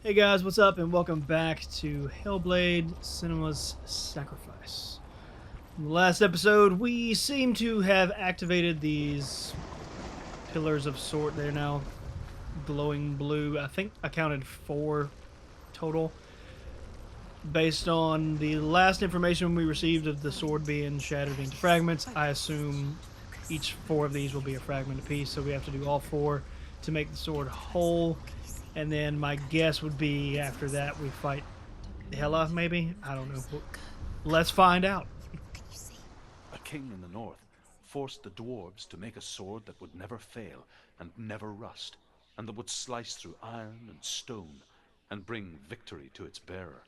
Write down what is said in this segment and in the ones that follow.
Hey guys, what's up, and welcome back to Hellblade Cinema's Sacrifice. In the last episode, we seem to have activated these pillars of sort. They're now glowing blue. I think I counted 4 total. Based on the last information we received of the sword being shattered into fragments, I assume each 4 of these will be a fragment apiece, so we have to do all 4 to make the sword whole. And then my guess would be after that we fight Hela, maybe? I don't know. Let's find out. A king in the north forced the dwarves to make a sword that would never fail and never rust, and that would slice through iron and stone and bring victory to its bearer.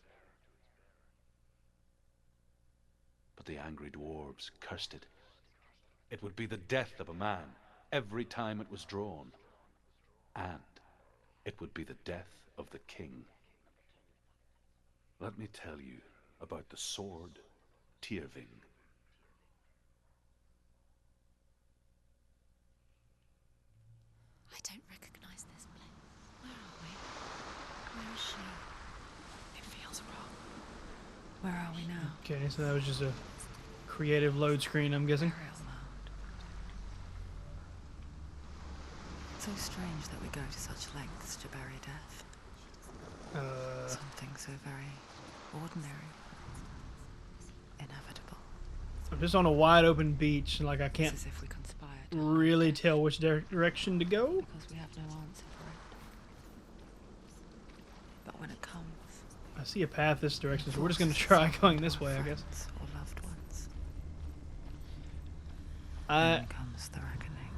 But the angry dwarves cursed it. It would be the death of a man every time it was drawn, and it would be the death of the king. Let me tell you about the sword Tyrving. I don't recognize this place. Where are we? Where is she? It feels wrong. Where are we now? Okay, so that was just a creative load screen, I'm guessing. Burial mound. So strange that we go to such lengths to bury death. Something so very ordinary. Inevitable. I'm just on a wide open beach, and like I It's can't as if we conspired to really tell which direction to go. because we have no answer for it. But when it comes, I see a path this direction, so we're just going to try going this way, I guess. friends or loved ones, I then comes the reckoning.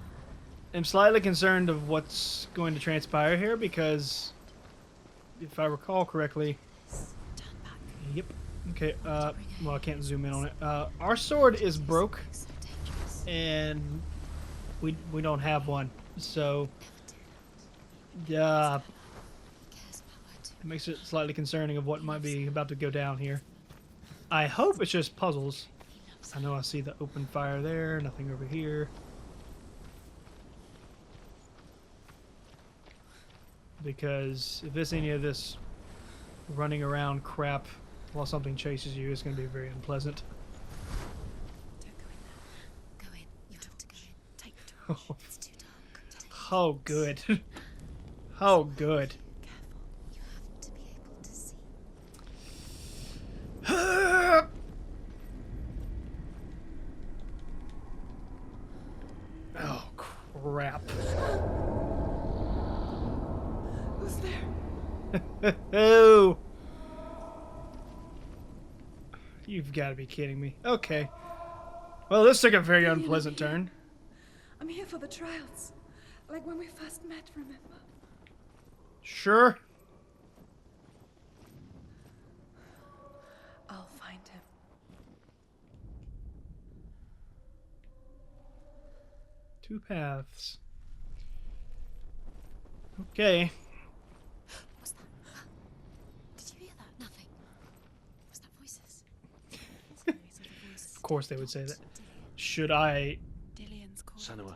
am slightly concerned of what's going to transpire here because, if I recall correctly, Turn back. yep. Okay, well, I can't zoom in on it. Our sword is broke, So dangerous. and we don't have one, so Cares about her too. it makes it slightly concerning of what might be about to go down here. I hope it's just puzzles. He loves I know I see the open fire there, nothing over here. Because if it's any of this running around crap while something chases you, it's going to be very unpleasant. Don't go in there. Go in. You have to go in. Take the torch. It's too dark. Take it. Oh, good. Oh, good. Careful. You have to be able to see. Oh, crap. Who's there? Oh! You've got to be kidding me. Okay. Well, this took a very unpleasant turn. I'm here for the trials. Like when we first met, remember? Sure. I'll find him. Two paths. Okay. What's that? Did you hear that? Nothing. Was that voices? Of course they would say that. Should I... Dillion's call. Senua,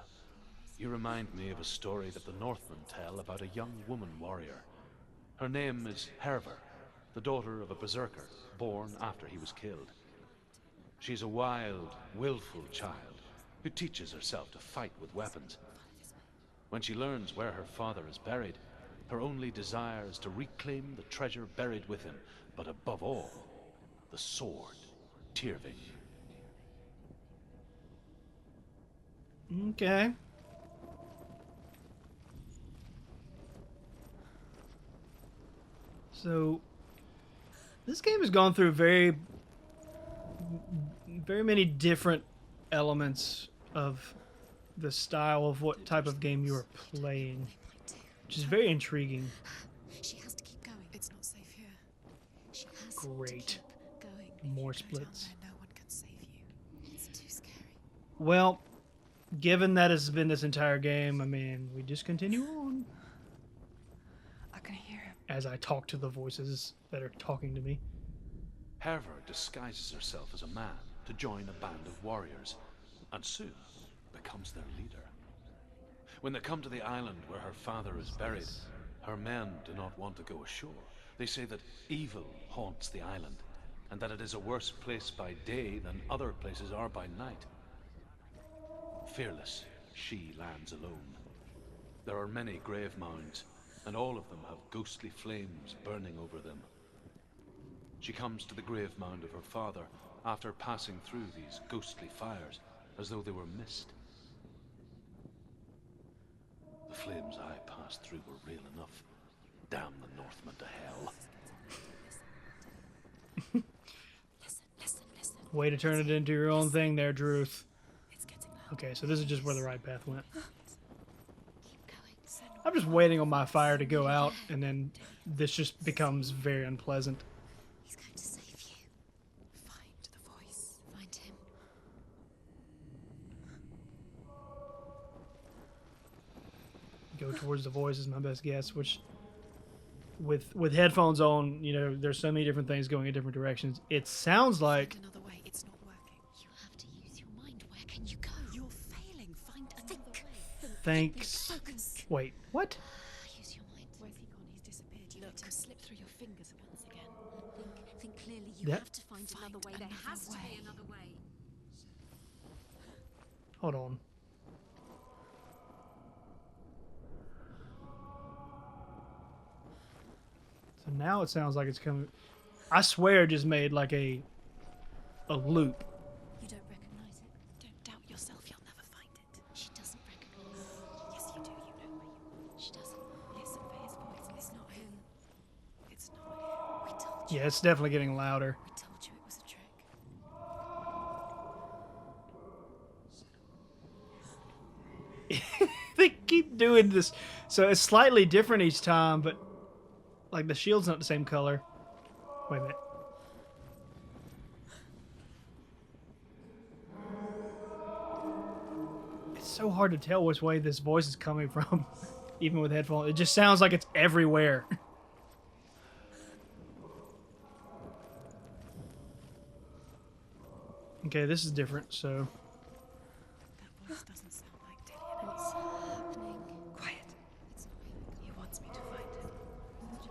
you remind me of a story that the Northmen tell about a young woman warrior. Her name is Herver, the daughter of a berserker born after he was killed. She's a wild, willful child who teaches herself to fight with weapons. When she learns where her father is buried, her only desire is to reclaim the treasure buried with him, but above all, the sword, Tyrving. Okay. So, this game has gone through very many different elements of the style of what type of game you are playing, which is very intriguing. She has to keep going. It's not safe here. She has Great. to keep going. More Go down splits. where no one can save you. It's too scary. Well, given that it's been this entire game, I mean, we just continue on I can hear him. as I talk to the voices that are talking to me. Herver disguises herself as a man to join a band of warriors, and soon becomes their leader. When they come to the island where her father is buried, Her men do not want to go ashore. They say that evil haunts the island, and that it is a worse place by day than other places are by night. Fearless, she lands alone. There are many grave mounds, and all of them have ghostly flames burning over them. She comes to the grave mound of her father after passing through these ghostly fires, as though they were mist. The flames I passed through were real enough. Damn the Northmen to hell. Listen. Way to turn it into your own thing there, Druth. It's getting loud. Okay, so this is just where the right path went. Keep going. I'm just waiting on my fire to go out, and then this just becomes very unpleasant. He's going to save you. Find the voice. Find him. Go towards the voice is my best guess, which with headphones on, you know, there's so many different things going in different directions. It sounds like Find another way. It's not working. You have to use your mind. Where can you go? You're failing. Find another way. thanks. Focus. Wait, what? Use your mind. Where's he gone? He's disappeared. You let him slip through your fingers once again. Think clearly. You That- have to find another way. There has to be another way. Hold on. So now it sounds like it's coming. I swear it just made like a loop. You don't recognize it. Don't doubt yourself. You'll never find it. She doesn't recognize. Yes, you do. You know where you are. She doesn't. Listen for his voice. It's not him. It's not him. We told you. Yeah, it's definitely getting louder. We told you it was a trick. They keep doing this, so it's slightly different each time, but like the shield's not the same color. Wait a minute. It's so hard to tell which way this voice is coming from, even with headphones. It just sounds like it's everywhere. Okay, this is different, so That voice doesn't sound like Dillian. What's happening? Quiet. It's not him. He wants me to find him.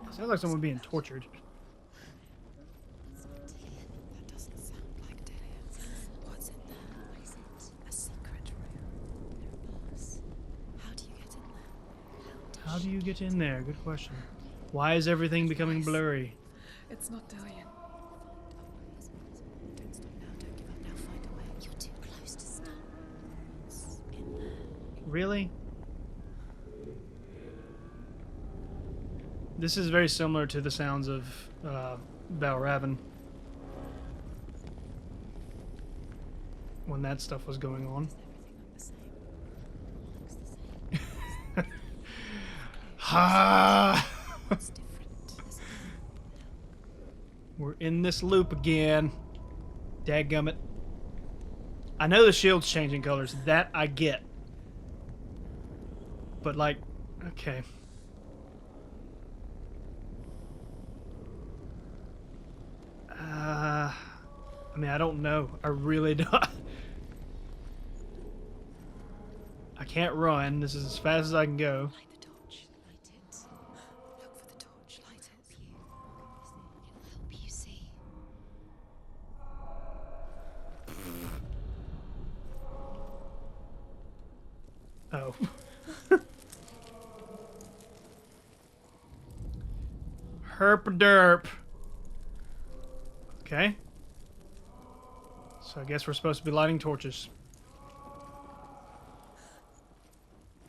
it sounds like someone being tortured. It's not Dillian. That doesn't sound like Dillian. What's in there? What is it? A secret room. There are bars. How do you get in there? How do you get in there? Good question. Why is everything becoming blurry? It's not Dillian. Don't stop now. Don't give up now. Find a way. You're too close to stop. What's in there? Really? This is very similar to the sounds of Balraven when that stuff was going on. Everything look the same? Looks the same. Ha! It's different. Isn't it? We're in this loop again. Dadgummit. I know the shield's changing colors. That I get. But like, okay. I mean, I don't know. I really don't. I can't run. This is as fast as I can go. Light the torch. Light it. Look for the torch. Light it. You. It'll help you see. Oh. Herp derp. Okay. So I guess we're supposed to be lighting torches.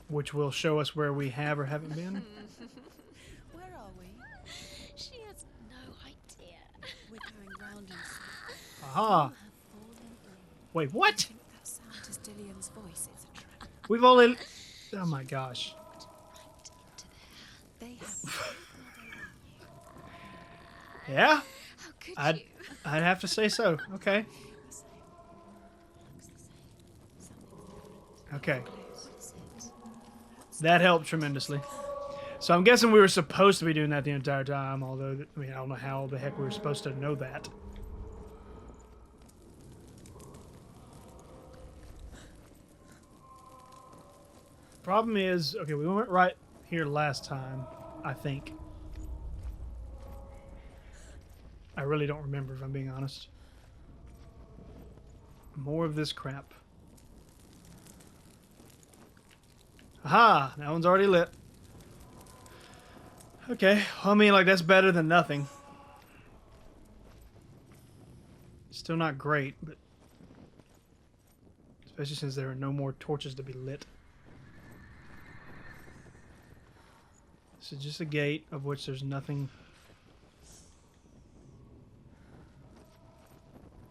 Which will show us where we have or haven't been. Where are we? She has no idea. We're going round in circles. Aha. Have fallen in. Wait, what? I think that sound is Dillian's voice. It's a trap. We've only... Oh my gosh. Right into They have. Yeah? How could I'd, you? I'd have to say so. Okay. the same. Looks the same. Something Okay. What is it? That helped tremendously. So I'm guessing we were supposed to be doing that the entire time, although, I mean, I don't know how the heck we were supposed to know that. Problem is, okay, we went right here last time. I think. I really don't remember, if I'm being honest. More of this crap. Aha! That one's already lit. Okay, well, I mean, like, that's better than nothing. Still not great, but... especially since there are no more torches to be lit. This is just a gate of which there's nothing...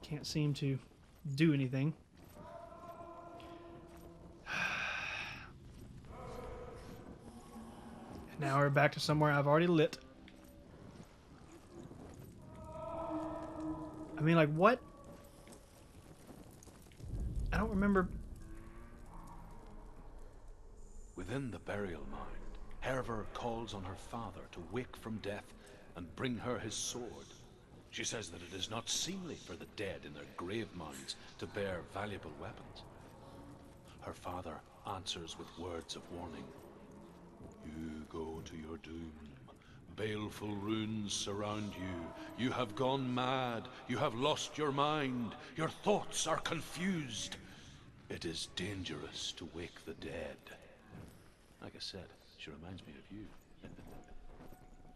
can't seem to do anything. And now we're back to somewhere I've already lit. I mean, like, what? I don't remember. Within the burial mound, Herver calls on her father to wake from death and bring her his sword. She says that it is not seemly for the dead in their grave mounds to bear valuable weapons. Her father answers with words of warning. You go to your doom. Baleful runes surround you. You have gone mad. You have lost your mind. Your thoughts are confused. It is dangerous to wake the dead. Like I said, she reminds me of you.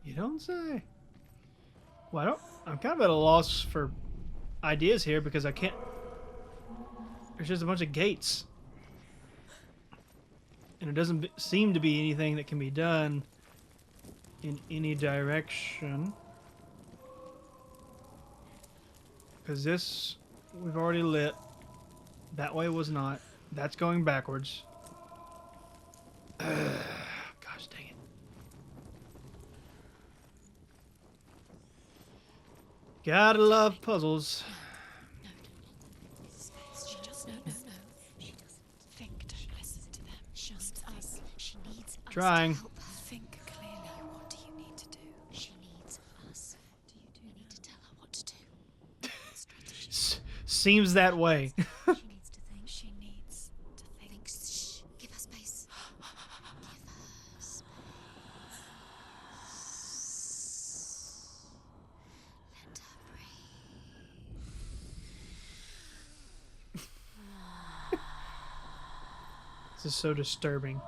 You don't say. Well, I'm kind of at a loss for ideas here because I can't... there's just a bunch of gates. And it doesn't seem to be anything that can be done in any direction. Because this, we've already lit. That way was not. That's going backwards. Gosh dang it. Gotta love puzzles. She just no. She doesn't think. Don't listen to them. Just us. She needs us. Trying. To help her think clearly. What do you need to do? She needs us. You need to tell her what to do. Strategy. Seems that way. She needs to think. She needs to think. Shh. Give her space. Give her space. Let her breathe. This is so disturbing.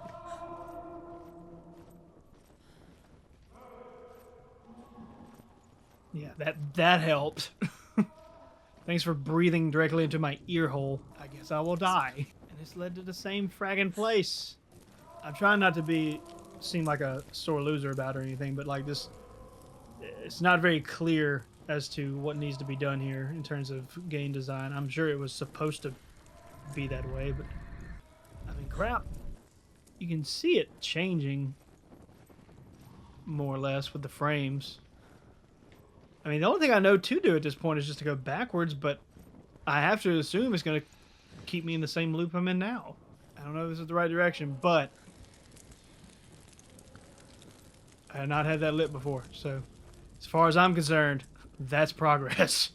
Yeah, that helped. Thanks for breathing directly into my ear hole. I guess I will die. And it's led to the same fragging place. I'm trying not to seem like a sore loser about it or anything, but like this, it's not very clear as to what needs to be done here in terms of game design. I'm sure it was supposed to be that way, but I mean, crap. You can see it changing more or less with the frames. I mean, the only thing I know to do at this point is just to go backwards, but I have to assume it's going to keep me in the same loop I'm in now. I don't know if this is the right direction, but I had not had that lit before, so as far as I'm concerned, that's progress.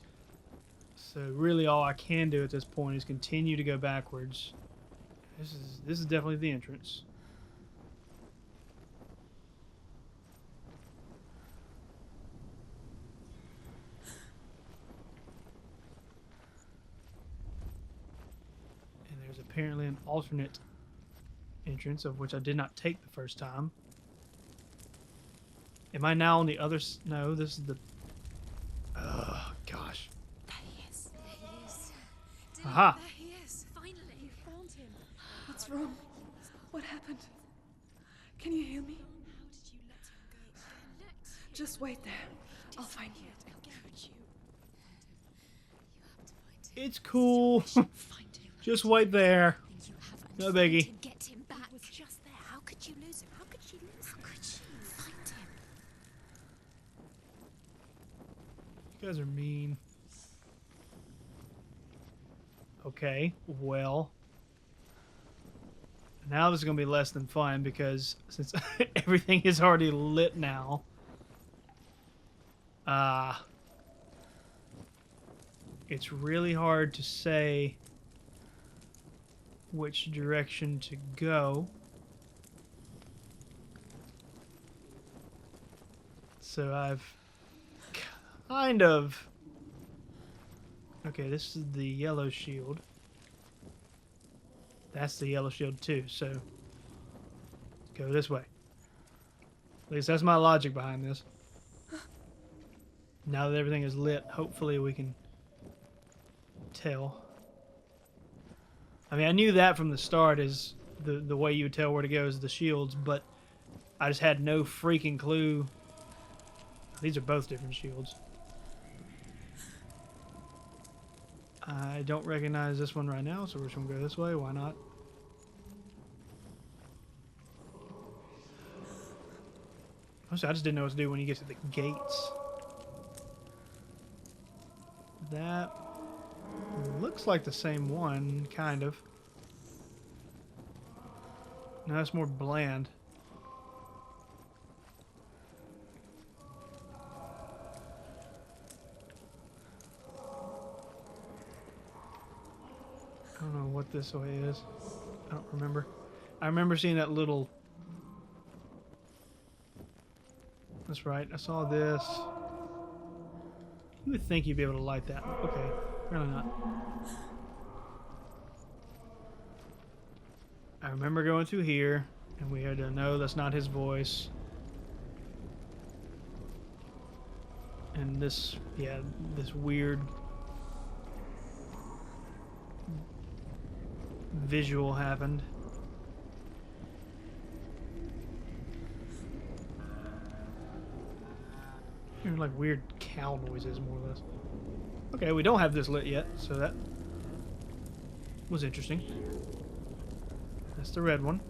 So really all I can do at this point is continue to go backwards. This is definitely the entrance. And there's apparently an alternate entrance of which I did not take the first time. Am I now on the other no, this is the... oh, gosh. There he is. There he is. Aha! There he is. Finally. You found him. What's wrong? What happened? Can you hear me? How did you let him go? Just wait there. I'll find you. It's cool. Find him. Just wait there. You have No until biggie. to get him back. He was just there. How could you lose him? How could she lose him? How could she find him? You guys are mean. Okay, well. Now this is going to be less than fun because since everything is already lit now. It's really hard to say which direction to go. So I've kind of... Okay, this is the yellow shield. That's the yellow shield too, so... Go this way. At least that's my logic behind this. Now that everything is lit, hopefully we can tell. I mean, I knew that from the start is the way you would tell where to go is the shields, but I just had no freaking clue. These are both different shields. I don't recognize this one right now, so we're just going to go this way. Why not? Honestly, I just didn't know what to do when you get to the gates. That looks like the same one, kind of. No, it's more bland. I don't know what this way is. I don't remember. I remember seeing that little... That's right, I saw this. You would think you'd be able to light that. Okay, really not. I remember going through here, and we had to know that's not his voice. And this, yeah, this weird visual happened. Hearing like weird cow noises, more or less. Okay, we don't have this lit yet, so that was interesting. That's the red one.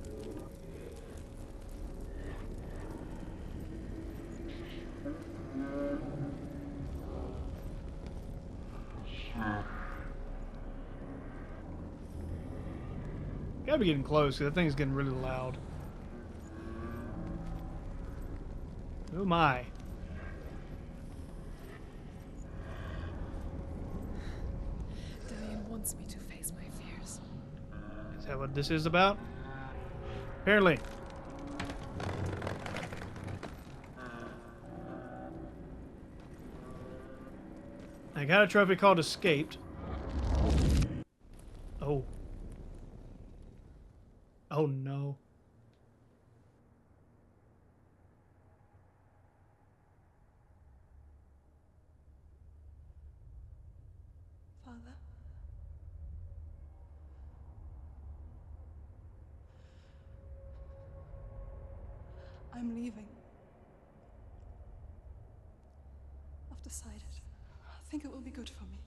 Gotta be getting close, because that thing's getting really loud. Oh my. Dillian wants me to face my fears. Is that what this is about? Apparently. I got a trophy called Escaped. Oh. Oh no. Father? I'm leaving. I've decided. I think it will be good for me.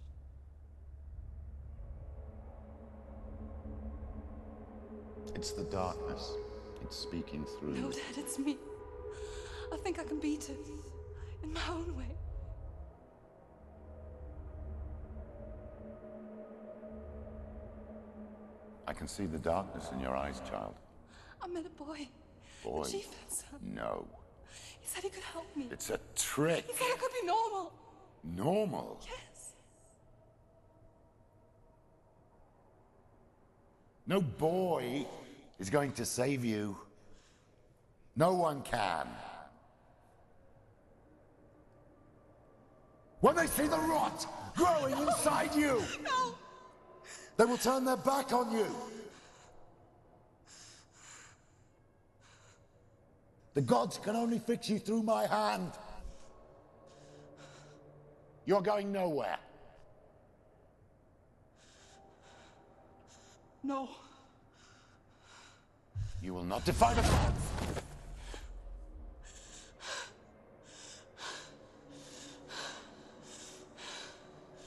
It's the darkness. It's speaking through No, you. Dad, it's me. I think I can beat it. In my own way. I can see the darkness in your eyes, child. I met a boy. Boy. The chieftain's son. No. He said he could help me. It's a trick. He said I could be normal. Normal. Yes. No boy is going to save you. No one can. When they see the rot growing inside you, No! they will turn their back on you. The gods can only fix you through my hand. You're going nowhere. No. You will not defy the gods.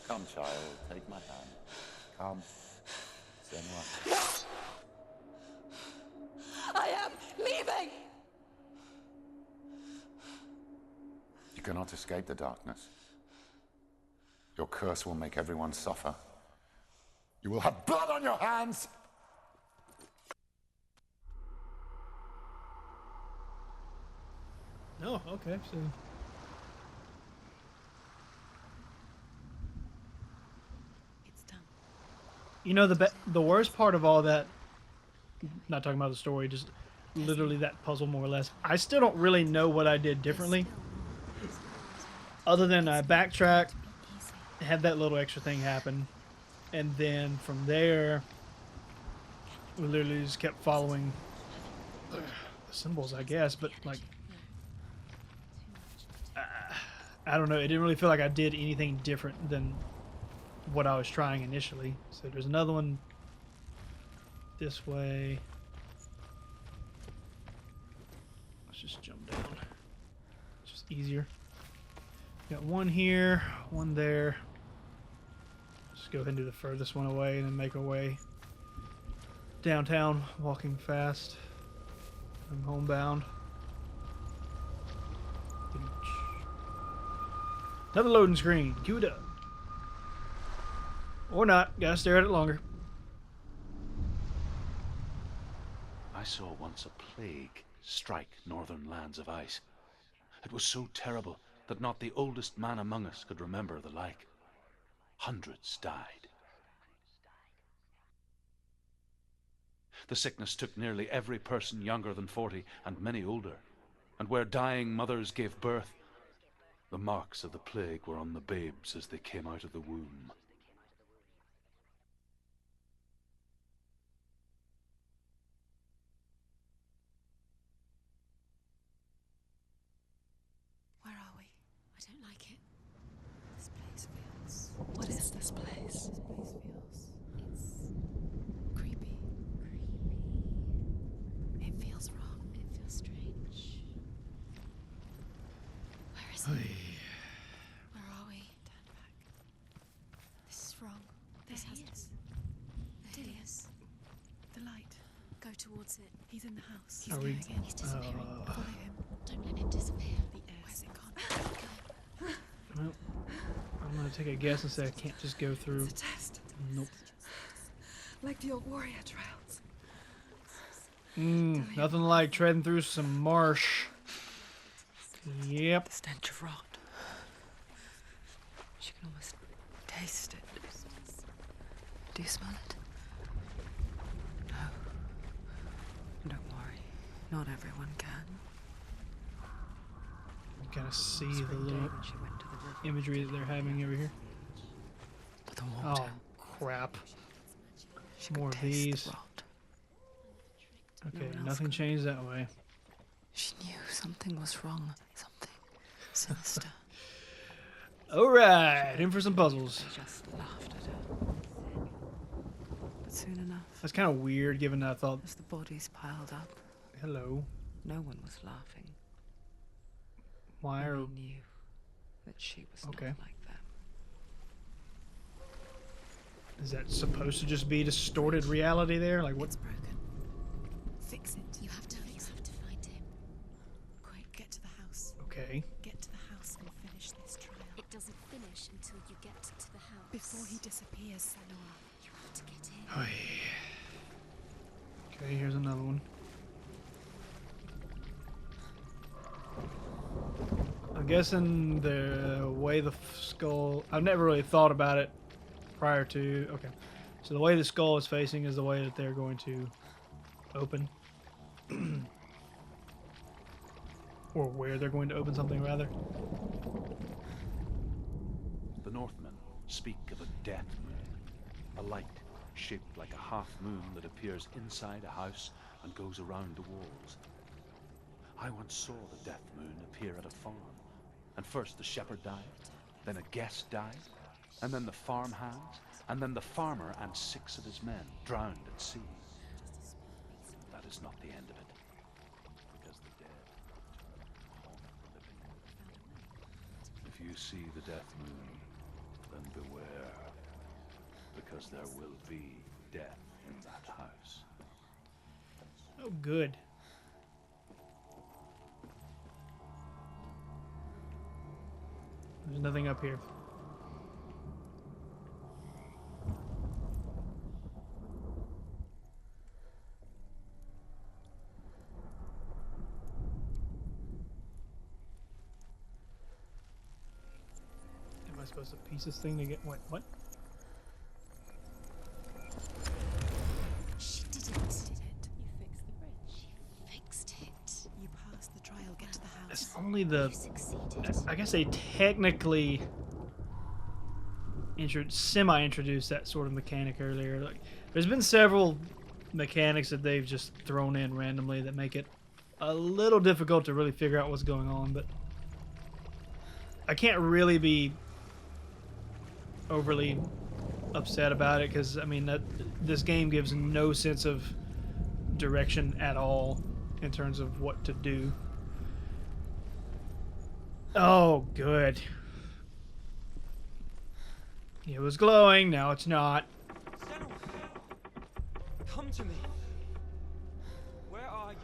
Come, child, take my hand. Come. Senua. I am leaving! You cannot escape the darkness. Your curse will make everyone suffer. You will have blood on your hands! No, okay, so... It's done. You know, the worst part of all that, not talking about the story, just literally that puzzle more or less, I still don't really know what I did differently. other than I backtracked, To be easy. had that little extra thing happen, and then from there, we literally just kept following the symbols, I guess. But like, I don't know. It didn't really feel like I did anything different than what I was trying initially. So there's another one this way. Let's just jump down. It's just easier. Got one here, one there. Just go ahead and do the furthest one away and then make our way downtown, walking fast. I'm homebound. Another loading screen. Cue it up. Or not. Gotta stare at it longer. I saw once a plague strike northern lands of ice. It was so terrible that not the oldest man among us could remember the like. Hundreds died. The sickness took nearly every person younger than 40 and many older. And where dying mothers gave birth, the marks of the plague were on the babes as they came out of the womb. Where are we? I don't like it. This place feels. What is this place? It's creepy. It feels wrong. It feels strange. Where is it? Where are we? Turn back. This is wrong. This There he has is. There he is. The light. Go towards it. He's in the house. He's Are we- going in. He's disappearing. Follow him. Don't let him disappear. The air. Where's it gone? Go. Well, I'm gonna take a guess and say I can't just go through. It's a test. Nope. Like the old warrior trials. Nothing like treading through some marsh. Yep. The stench of rot. She can almost taste it. Do you smell it? No. Don't worry. Not everyone can. You kind of see the Spring day little when she went to the river. imagery that they're having over here. But the water. Oh, crap. She could more of taste the these. rot. Okay, one else nothing could. changed that way. She knew something was wrong. Something sinister. Alright, in for some puzzles. They just laughed at her. But soon enough, That's kind of weird given that I thought, as the bodies piled up, hello, no one was laughing. why are... They knew that she was Okay. not like them. Is that supposed to just be distorted reality there? Like, what? It's broken. Fix it. You have to find him. Quick. Get to the house. Okay. Get to the house and finish this trial. It doesn't finish until you get to the house. Before he disappears, Senua. You have to get in. Oy. Okay, here's another one. I'm guessing the way the skull... I've never really thought about it prior to... Okay. So the way the skull is facing is the way that they're going to open. Or where they're going to open something, rather. The Northmen speak of a death moon, a light shaped like a half moon that appears inside a house and goes around the walls. I once saw the death moon appear at a farm, and first the shepherd died, then a guest died, and then the farm hands, and then the farmer and 6 of his men drowned at sea. That is not the end of it, because the dead haunt the living. If you see the death moon, then beware, because there will be death in that house. Oh, good. There's nothing up here. Am I supposed to piece this thing to get what? She did it. You fixed the bridge. She fixed it. You passed the trial. Get to the house. It's only the... You succeeded. I guess they technically semi-introduced that sort of mechanic earlier. Like, there's been several mechanics that they've just thrown in randomly that make it a little difficult to really figure out what's going on, but I can't really be overly upset about it because, I mean, this game gives no sense of direction at all in terms of what to do. Oh, good. It was glowing, now it's not. Senua, come to me. Where are you?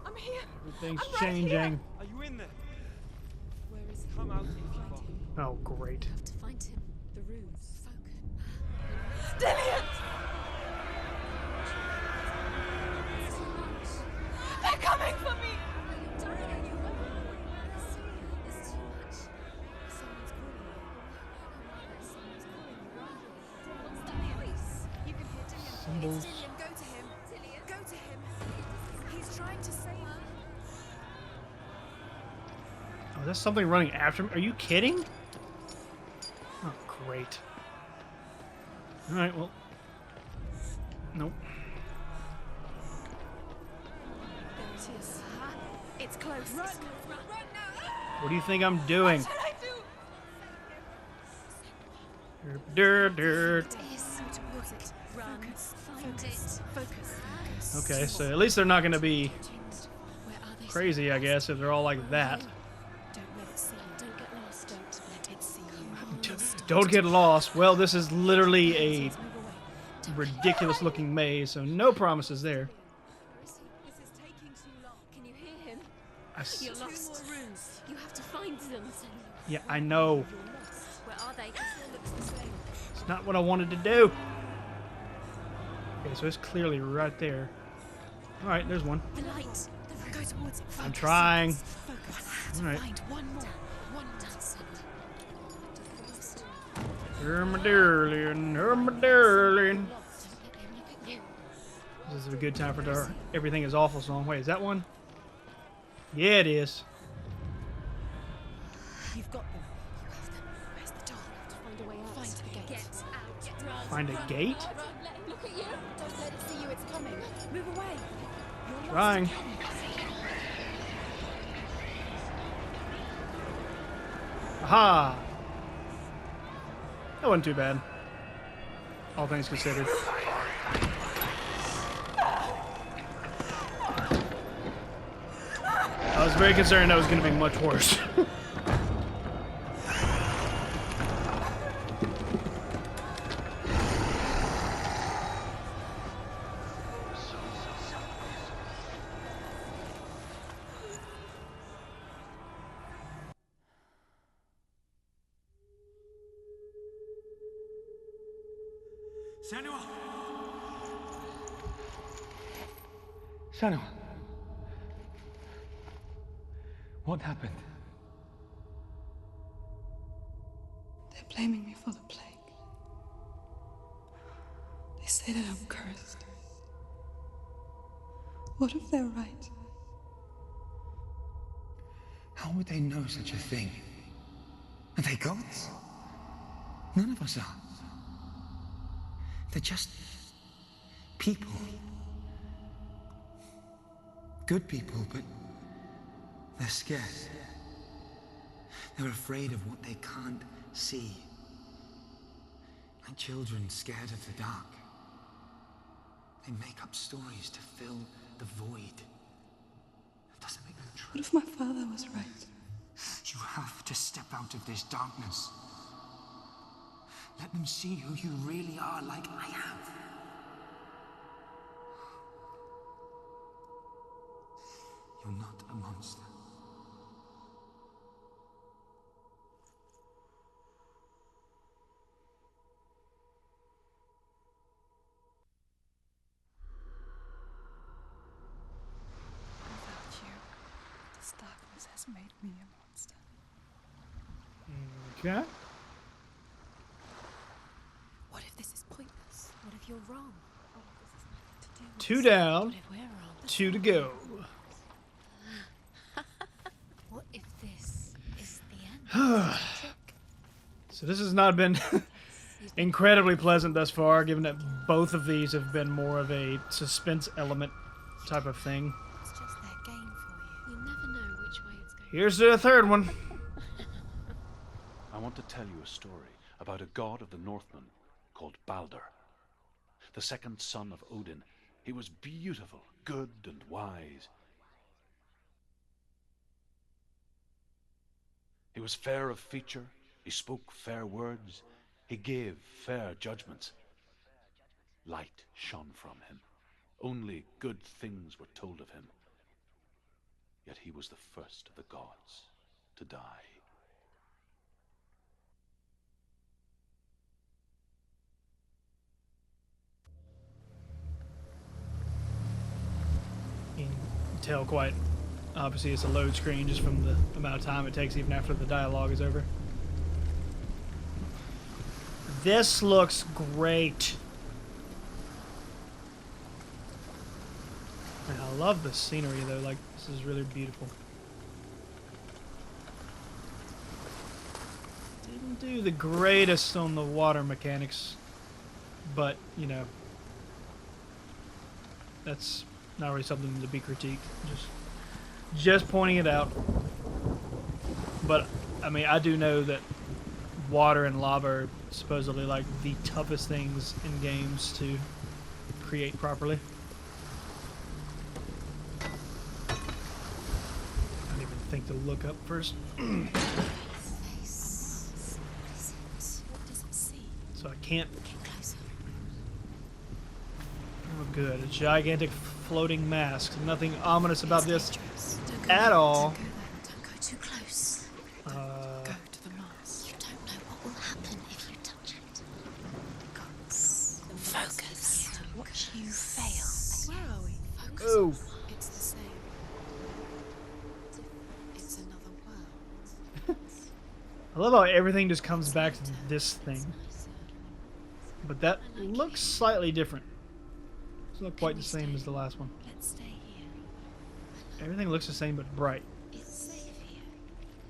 I'm here. Everything's I'm right changing. here. Are you in there? Where is he? Come out if you Find are. him. Oh, great. Have to find him. The runes. Focus. Dillian! They're coming for me! Are you dying? Are you There's too much. Someone's calling you. Someone's calling you. What's that voice? You can hear Dillian. Symbols. It's Dillian. Go to him. Dillian. Go to him. He's trying to save her. Oh, there's something running after me. Are you kidding? Oh, great. Alright, well. Nope. There it is. It's close. Run! Run now! What do you think I'm doing? What should I do? Dirt, dirt. It is. Go towards it. Run. Find it. Focus. Okay, so at least they're not going to be Where are they? crazy, I guess, if they're all like that. Don't let it see you. Don't get lost. Don't let it see you. Don't get lost. Well, this is literally a Move away. Don't ridiculous looking maze, so no promises there. This is taking too long. Can you hear him? I s- You're lost. More rooms. You have to find them. yeah, I know. You're lost. Where are they? It all looks the same. It's not what I wanted to do. Okay, so it's clearly right there. Alright, there's one. The light. Go towards it. Focus. I'm trying. Focus. All right. Find one more. One that's it. You're my darling, you're my darling. This is a good time for our Everything is Awful song. Wait, is that one? Yeah, it is. You've got them. You have them. Where's the door? Find a way out. Find the gate. Get out. Run. Find a Run. gate? Run. Let him look at you. Don't let it see you. It's coming. Move away. You're lost Trying. again. Aha! That wasn't too bad. All things considered. I was very concerned that was going to be much worse. Senua! Senua. What happened? They're blaming me for the plague. They say that I'm cursed. What if they're right? How would they know such a thing? Are they gods? None of us are. They're just people. Good people, but they're scared. They're afraid of what they can't see. Like children scared of the dark. They make up stories to fill the void. It doesn't make them true. What if my father was right? You have to step out of this darkness. Let them see who you really are, like I have. You're not a monster. Without you, this darkness has made me a monster. Okay. What if this is pointless? What if you're wrong? Two down, What if we're wrong? two to go. What if this is the end? So this has not been incredibly pleasant thus far, given that both of these have been more of a suspense element type of thing. It's just their game for you. You never know which way it's going. Here's the third one. I want to tell you a story about a god of the Northmen called Balder. The second son of Odin. He was beautiful, good, and wise. He was fair of feature, he spoke fair words, he gave fair judgments. Light shone from him. Only good things were told of him. Yet he was the first of the gods to die. You can tell quite obviously it's a load screen just from the amount of time it takes even after the dialogue is over. This looks great. Man, I love the scenery though, like this is really beautiful. Didn't do the greatest on the water mechanics, but you know, that's not really something to be critiqued. Just pointing it out. But I mean, I do know that water and lava are supposedly like the toughest things in games to create properly. I didn't even think to look up first. Face. What does it see? So I can't. Closer. Oh, good. A gigantic floating mask. Nothing ominous about this Don't go at there, all. Don't go there. Don't go too close. Go to the mask. You don't know what will happen if you touch it. Focus. Watch you fail. Where are we? Focus. Oh. It's the same. It's another world. I love how everything just comes back to this thing. But that looks slightly different. It's not quite the same as the last one. Let's stay here. Everything looks the same but bright. It's safe here.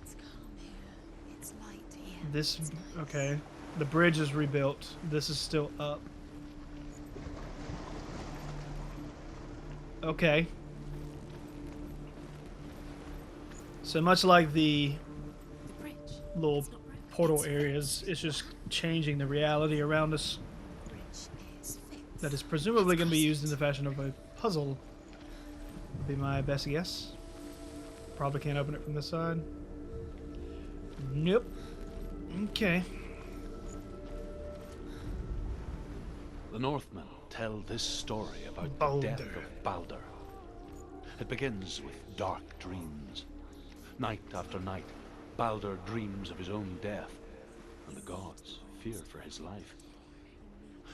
It's calm here. It's light here. This, okay. The bridge is rebuilt. This is still up. Okay. So much like the The bridge. little It's not broken. portal It's areas, it's just changing the reality around us. The bridge is fixed. That is presumably going to be used in the fashion of a puzzle. Would be my best guess. Probably can't open it from this side. Nope. Okay. The Northmen tell this story about Balder. the death of Balder. It begins with dark dreams. Night after night, Balder dreams of his own death, and the gods fear for his life.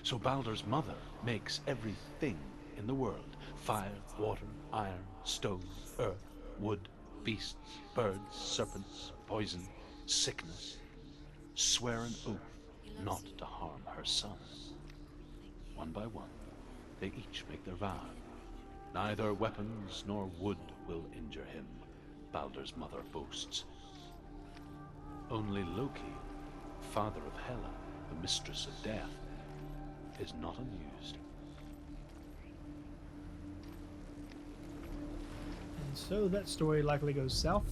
So Balder's mother makes everything in the world: fire, water, iron, stone, earth, wood, beasts, birds, serpents, poison, sickness. Swear an oath not to harm her son. One by one, they each make their vow. Neither weapons nor wood will injure him, Balder's mother boasts. Only Loki, father of Hela, the mistress of death, is not amused. And so that story likely goes south.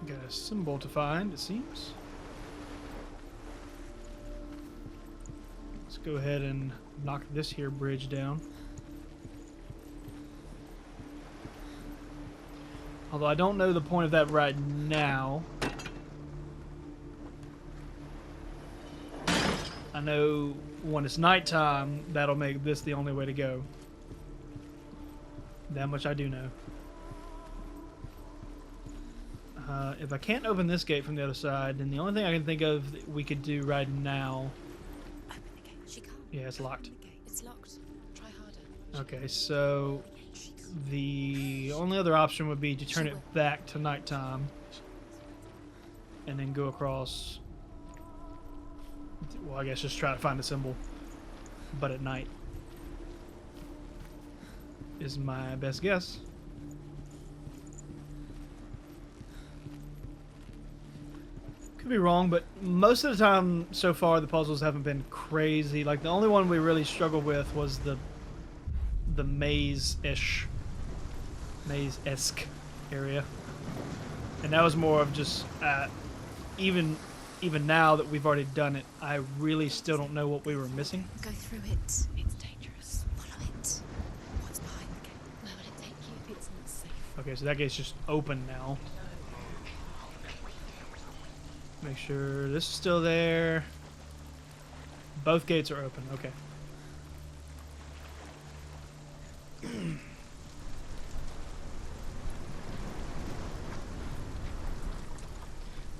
Got a symbol to find, it seems. Let's go ahead and knock this here bridge down. Although I don't know the point of that right now. I know when it's nighttime, that'll make this the only way to go. That much I do know. If I can't open this gate from the other side, then the only thing I can think of that we could do right now... Open the gate. She can't. Yeah, it's locked. Open the gate. It's locked. Try harder. Okay, so the only other option would be to turn it back to nighttime and then go across. Well, I guess just try to find a symbol, but at night. is my best guess. Could be wrong, but most of the time so far the puzzles haven't been crazy. Like the only one we really struggled with was the maze-esque area, and that was more of just even now that we've already done it, I really still don't know what we were missing. Go through it. It's dangerous. Follow it. What's behind the gate? Where will it take you? It's not safe. Okay, so that gate's just open now. Make sure this is still there. Both gates are open. Okay.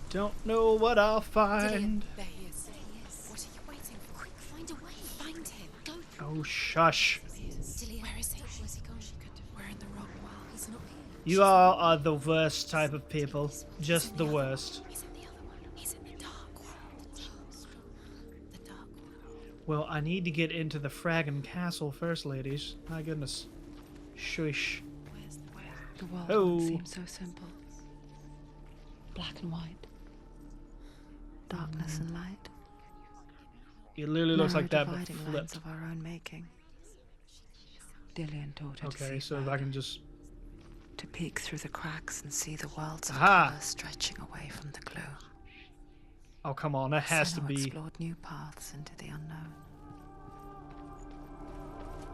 Don't know what I'll find. There he is. There he is. What are you waiting for? Quick, find a way. Find him. Go through. Oh, shush. Dillian, where is he? Where's he gone? We're in the wrong world. He's not here. You all are the worst type of people. Just the worst. He's in the other one. He's in the dark world. The dark world. Well, I need to get into the fraggin' castle first, ladies. My goodness. Shush. The world Oh. once seemed so simple. Black and white. Darkness and light. It literally looks Narrow like that, but dividing lines flipped. of our own making. Dillian taught her to Okay, see so if I further, can just... to peek through the cracks and see the worlds of Aha! colour stretching away from the glue. Oh, come on. That has to Senua be explored new paths into the unknown.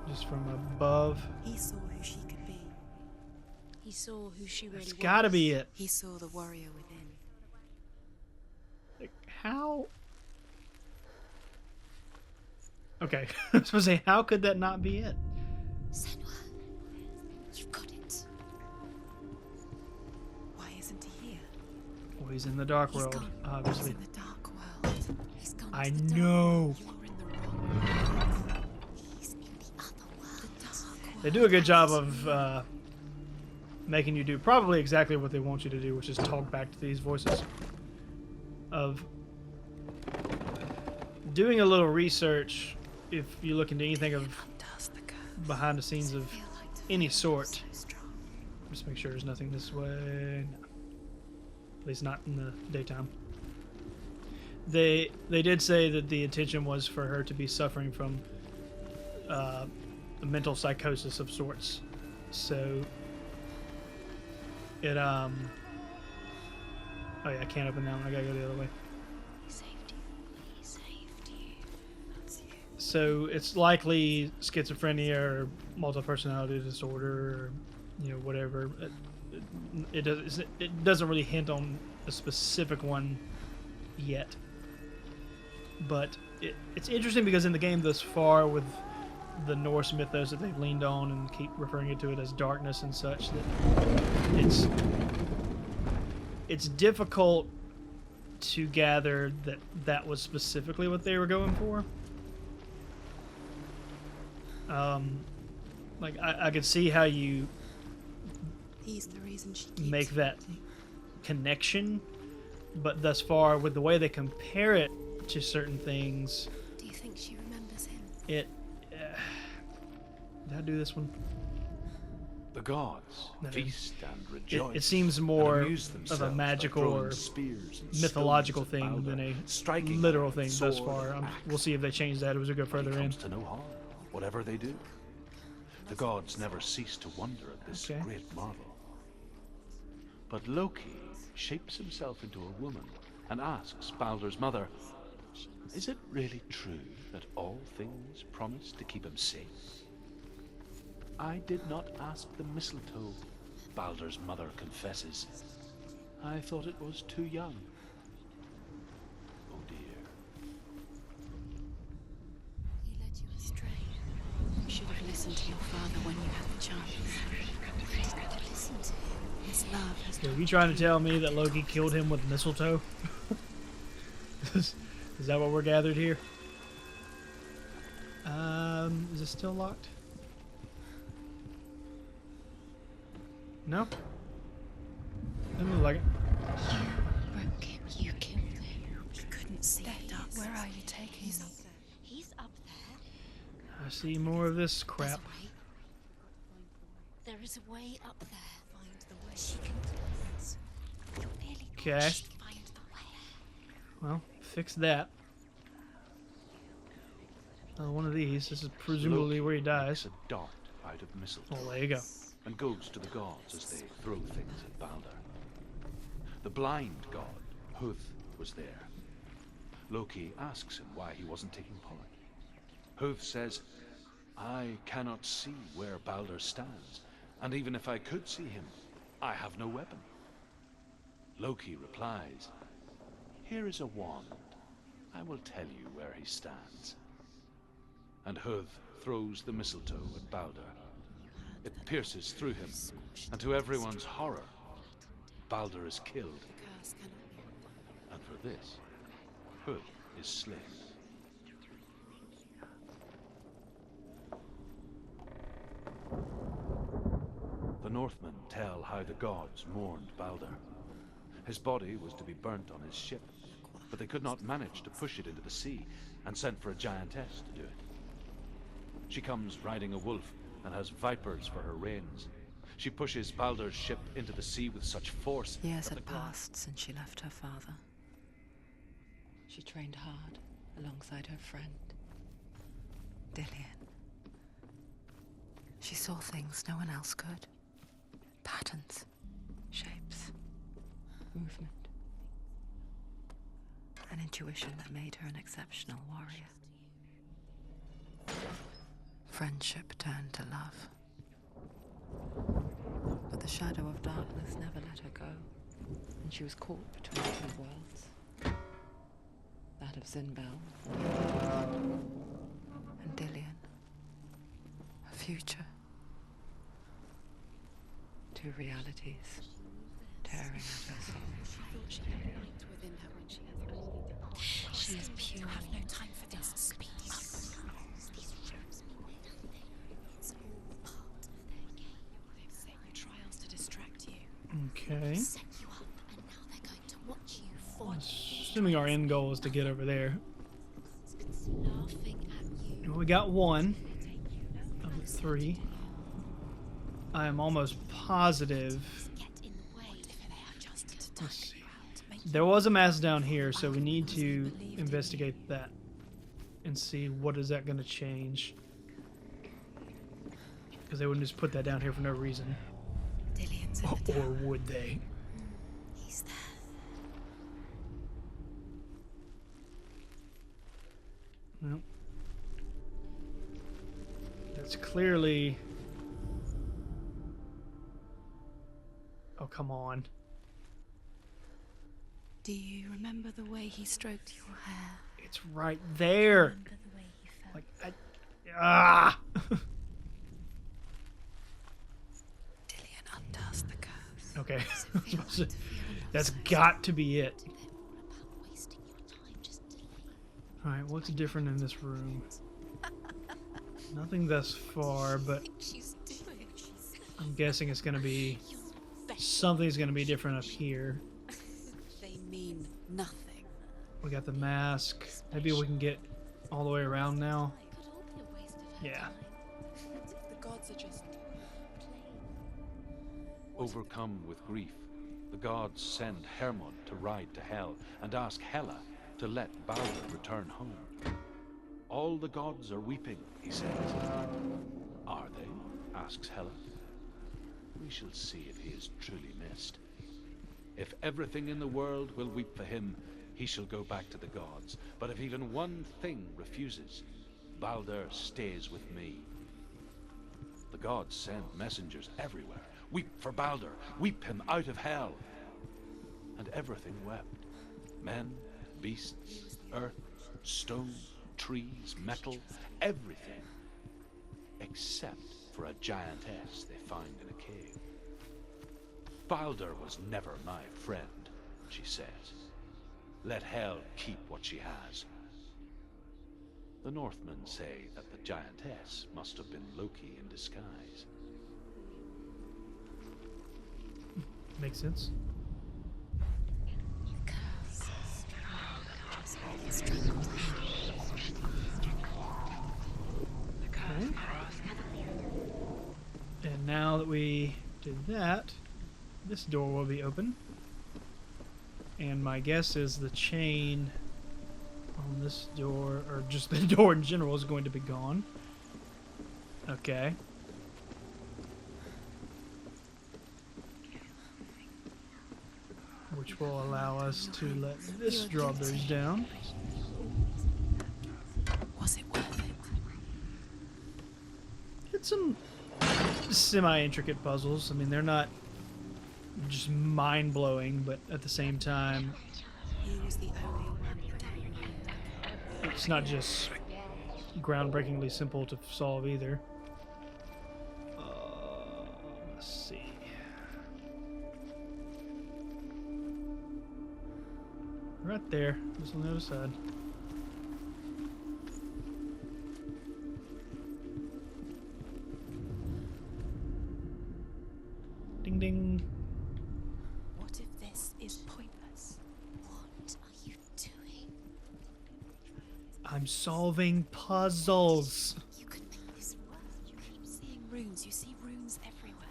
just from above. He saw who she could be. He saw who she really It's was. gotta be it. He saw the warrior within. Like, how? Okay, I was supposed to say, how could that not be it? Senua, you've got it. Why isn't he here? Well, he's in the dark He's world, gone. obviously. He's in the dark world. He's gone I to the dark know. world. You're in the wrong world. He's in the other world. The dark world. They do a good job of making you do probably exactly what they want you to do, which is talk back to these voices. Of doing a little research, if you look into anything of Does the curse. behind the scenes of Feel like to any feel sort. so strong. Just make sure there's nothing this way. No. At least not in the daytime. They did say that the intention was for her to be suffering from a mental psychosis of sorts. So it oh yeah, I can't open that one. I gotta go the other way. He saved you. He saved you. That's you. So it's likely schizophrenia or multiple personality disorder, or whatever. It doesn't really hint on a specific one yet, but it's interesting because in the game thus far, with the Norse mythos that they've leaned on and keep referring to it as darkness and such, that it's difficult to gather that that was specifically what they were going for. Like I could see how you He's the reason she keeps make that connection, but thus far, with the way they compare it to certain things, Do you think she remembers him? it did I do this one? The gods No. feast and rejoice. It seems and more amuse of a themselves by magical throwing or spears and mythological stones at thing Balder, than a striking literal with thing thus sword far. and We'll axe. see if they change that as we go But further he in. comes to no harm, whatever they do. The gods never cease to wonder at this Okay. great marvel. But Loki shapes himself into a woman and asks Balder's mother, "Is it really true that all things promise to keep him safe?" "I did not ask the mistletoe," Balder's mother confesses. "I thought it was too young." Oh dear. He led you astray. You should have listened to your father when you had the chance. Why didn't you listen to him? His love has So are you trying to tell me that Loki killed him with mistletoe? Is that what we're gathered here? Is it still locked? No? Doesn't look like it. Broke him. You killed him. He couldn't see the dark. Where are you taking He's me? up there. He's up there. I see more of this There's crap. a way. There is a way up there. Find the way. She can dance. You're nearly there. Okay. She find the way. Well, fix that. Another one of these. This is presumably where he dies. Makes a dart out of mistletoe. Oh, there you go. And goes to the gods as they throw things at Balder. The blind god, Huth, was there. Loki asks him why he wasn't taking part. Huth says, I cannot see where Balder stands, and even if I could see him, I have no weapon. Loki replies, here is a wand. I will tell you where he stands. And Huth throws the mistletoe at Balder. It pierces through him, and to everyone's horror, Balder is killed. And for this, Huth is slain. The Northmen tell how the gods mourned Balder. His body was to be burnt on his ship, but they could not manage to push it into the sea, and sent for a giantess to do it. She comes riding a wolf and has vipers for her reins. She pushes Balder's ship into the sea with such force. Years that had the ground- passed since she left her father. She trained hard alongside her friend, Dillian. She saw things no one else could. Patterns, shapes, movement. An intuition that made her an exceptional warrior. Friendship turned to love. But the shadow of darkness never let her go, and she was caught between two worlds. That of Zinbel and Dillian. A future. Two realities tearing at her soul. She had light within her when she has only done. She is pure. You have no time for this. Speak up. These rooms mean nothing. It's all part of their game. They've set you trials to distract you. Okay. Set you up, and now they're going to watch you for Assuming our end goal is to get over there. laughing at you. We got one of the three. I am almost positive. Get in the way. They are just to Let's target see. you out. There was a mask down here, so we need to investigate that and see what is that going to change. Because they wouldn't just put that down here for no reason. Dillian's in the Or tower. would they? He's there. Nope. That's clearly... Oh, come on. Do you remember the way he stroked your hair? It's right there. Remember the way he felt. Like, ah! Dillian undoes the curse. Okay. That's got to be it. They're all about wasting your time. Just delay. Alright, what's different in this room? Nothing thus far, but She's doing. I'm guessing it's going to be... Something's going to be different up here. They mean nothing. We got the mask. Maybe we can get all the way around now. Could all be a waste of her Yeah. time. The gods are just... Overcome with grief, the gods send Hermod to ride to Hell and ask Hela to let Balder return home. All the gods are weeping, he says. Are they? Asks Hela. We shall see if he is truly missed. If everything in the world will weep for him, he shall go back to the gods. But if even one thing refuses, Balder stays with me. The gods send messengers everywhere. Weep for Balder. Weep him out of hell. And everything wept. Men, beasts, earth, stone, trees, metal, everything. Except for a giantess they find in a cave. Balder was never my friend, she says. Let Hel keep what she has. The Northmen say that the giantess must have been Loki in disguise. Makes sense. Okay. And now that we did that, this door will be open. And my guess is the chain on this door, or just the door in general, is going to be gone. Okay. Which will allow us to let this drawbridge down. Was it worth it? It's some semi-intricate puzzles. I mean, they're not just mind-blowing, but at the same time, He was the only one. it's not just groundbreakingly simple to solve either. Let's see. Right there, just on the other side. Ding ding. What if this is pointless? What are you doing? I'm solving puzzles. You could make this work. You keep seeing runes. You see runes everywhere.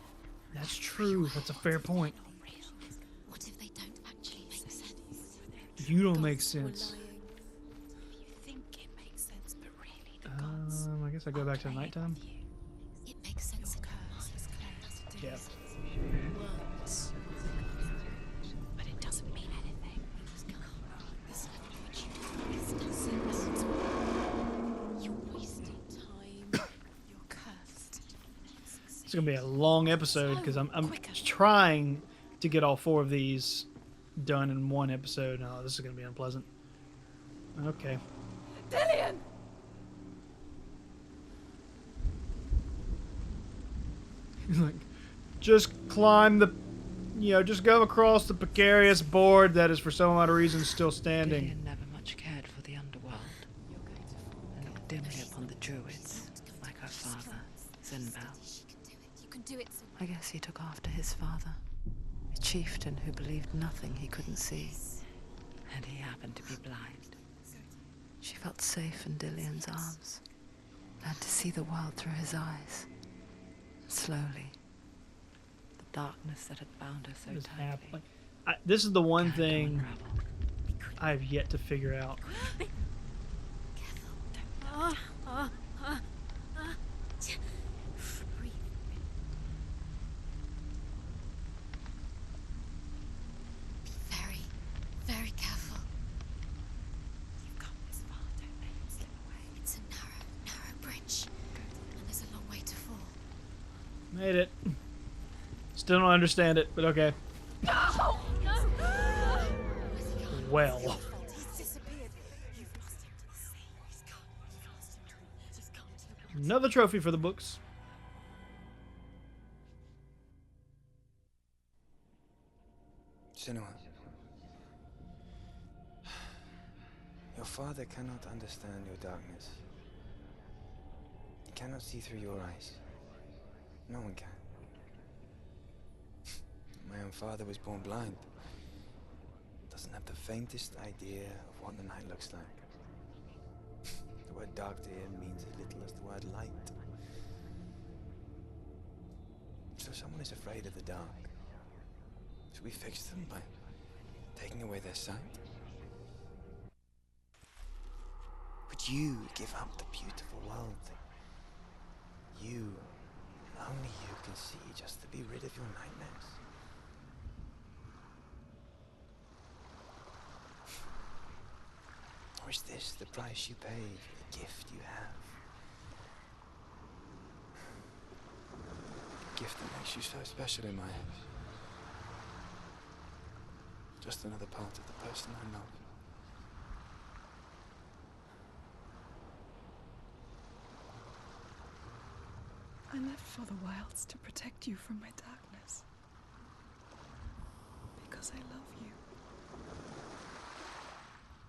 That's true. That's a fair point. Not real. What if they don't actually make sense? You don't make Gods were sense. lying. You think it makes sense, but really the gods I guess I go back to playing nighttime. with you. It makes sense in Curse is closed. Yeah. Words. But it doesn't mean anything. this language. You're wasting time. You're cursed. It's gonna be a long episode because I'm trying to get all 4 of these done in one episode. Oh, this is gonna be unpleasant. Okay. Dillian! He's like, just climb the, just go across the precarious board that is for some odd reason still standing. Dillian never much cared for the underworld, and looked dimly upon the druids, like her father, Zinbal. You can do it. I guess he took after his father, a chieftain who believed nothing he couldn't see, and he happened to be blind. She felt safe in Dillian's arms, learned to see the world through his eyes. Slowly, the darkness that had bound her so This tightly happened. This is the one began to thing unravel. I've yet to figure out. Breathe. Be very, very careful. You've come this far, don't let him slip away. It's a narrow bridge. And there's a long way to fall. Made it. Still don't understand it, but okay. No! Well. He's disappeared. You've lost him to the sea. He's gone. You've lost him to Just come to the Another trophy for the books. Senua, your father cannot understand your darkness. He cannot see through your eyes. No one can. My own father was born blind. Doesn't have the faintest idea of what the night looks like. The word dark to him means as little as the word light. So someone is afraid of the dark. Should we fix them by taking away their sight? Would you give up the beautiful world that you, and only you, can see just to be rid of your nightmares? Or is this the price you pay for the gift you have? A gift that makes you so special in my eyes. Just another part of the person I love. I left for the wilds to protect you from my darkness. Because I love you.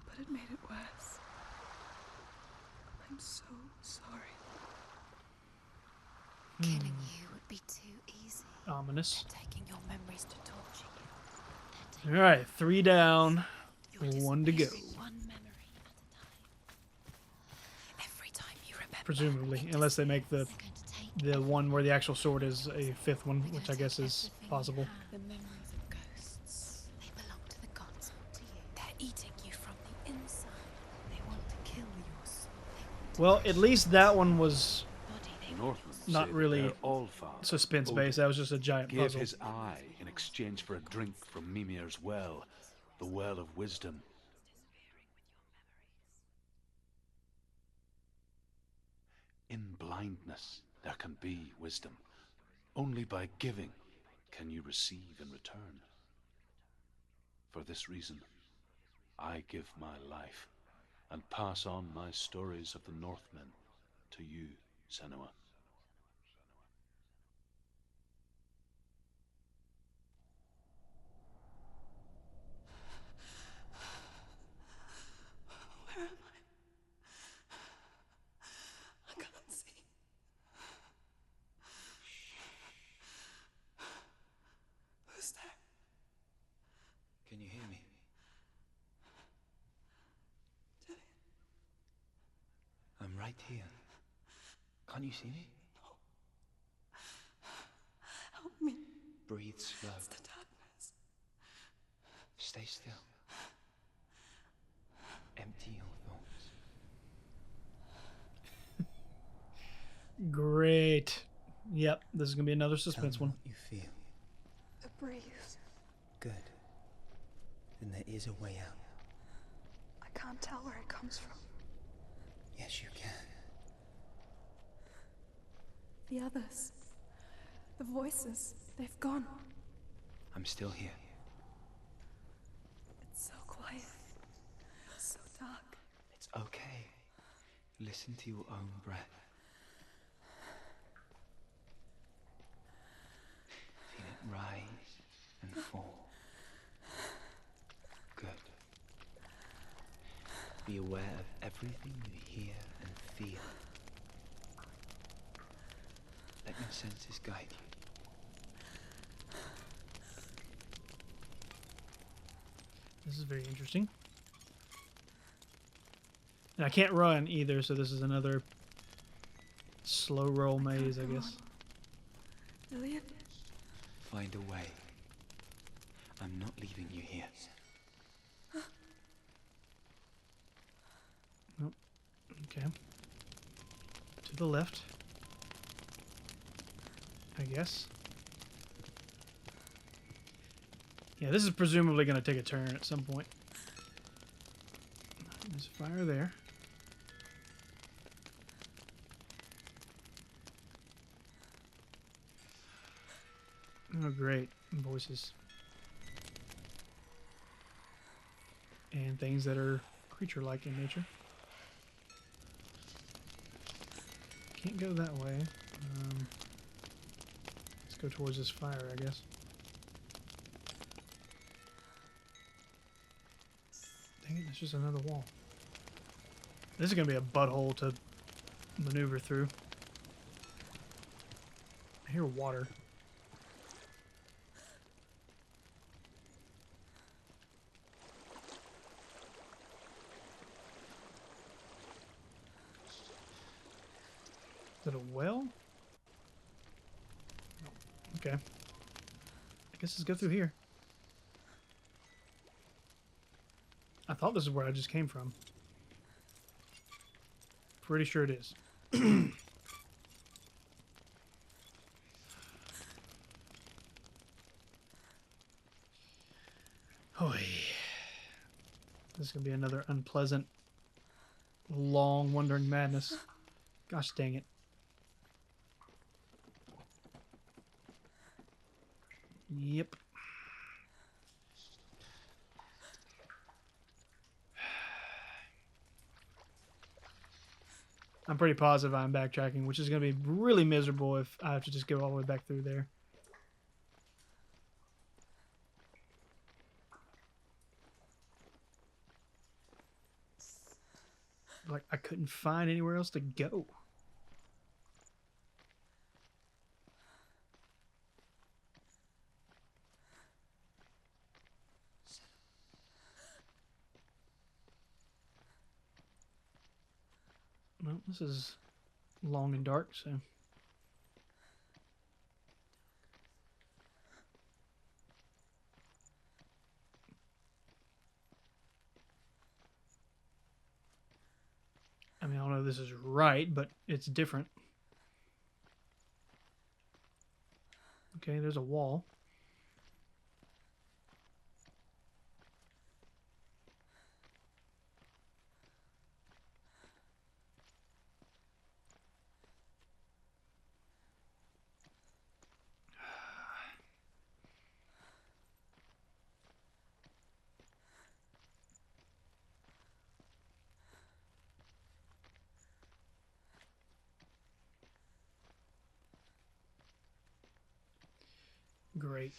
But it made it worse. I'm so sorry. Killing you would be too easy. Ominous. taking your memories to torture you. Alright, 3 down. You're 1 to go. disappearing one memory at a time. Every time you remember, Presumably, unless they make the They're going to take the one where the actual sword is a fifth one, which I guess is possible. The memories of ghosts. They belong to the gods, not to you. They're eating you from the inside. They want to kill your soul. Well, at least that one was The Northmen not say that really their Allfather, suspense Odin, based. That was just a giant gave puzzle. his eye in exchange for a drink from Mimir's well, the well of wisdom. In blindness, there can be wisdom. Only by giving can you receive in return. For this reason, I give my life and pass on my stories of the Northmen to you, Senua. Where am I? I can't see. Who's there? Can you hear me? I'm right here. Can't you see me? Help me. Breathe slow. It's the darkness. Stay still. Empty your thoughts. Great. Yep, this is gonna be another Tell suspense me one. what you feel. The breeze. Good. Then there is a way out. I can't tell where it comes from. Yes, you can. The others. The voices. They've gone. I'm still here. It's so quiet. So dark. It's okay. Listen to your own breath. Feel it rise and fall. Good. Be aware of everything you hear and feel. Let your senses guide you. This is very interesting. And I can't run either, so this is another slow roll maze, I guess. Lillian? Find a way. I'm not leaving you here. Nope. Okay. To the left. I guess. Yeah, this is presumably going to take a turn at some point. There's a fire there. Oh, great. Voices. And things that are creature-like in nature. Can't go that way. Let's go towards this fire, I guess. Dang it, it's just another wall. This is going to be a butthole to maneuver through. I hear water. Is it a well? No. Okay. I guess let's go through here. I thought this is where I just came from. Pretty sure it is. Hoy. This is going to be another unpleasant, long, wandering madness. Gosh dang it. Yep. I'm pretty positive I'm backtracking, which is going to be really miserable if I have to just go all the way back through there. Like, I couldn't find anywhere else to go. Well, this is long and dark, so know if this is right, but it's different. Okay, there's a wall. Great.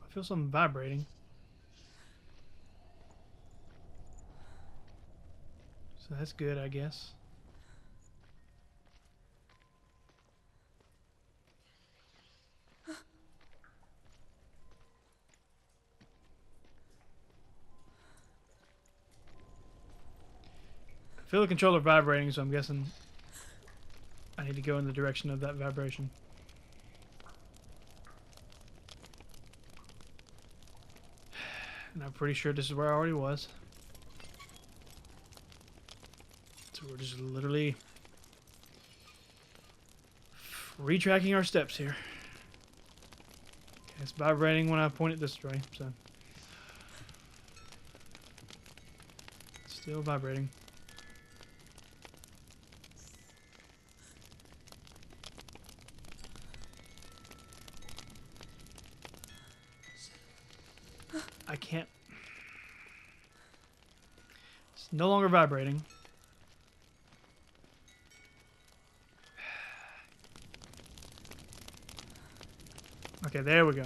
I feel something vibrating. So that's good, I guess. I feel the controller vibrating, so I'm guessing I need to go in the direction of that vibration. And I'm pretty sure this is where I already was. So we're just literally retracking our steps here. Okay, it's vibrating when I point it this way, so. Still vibrating. I can't. It's no longer vibrating. Okay, there we go.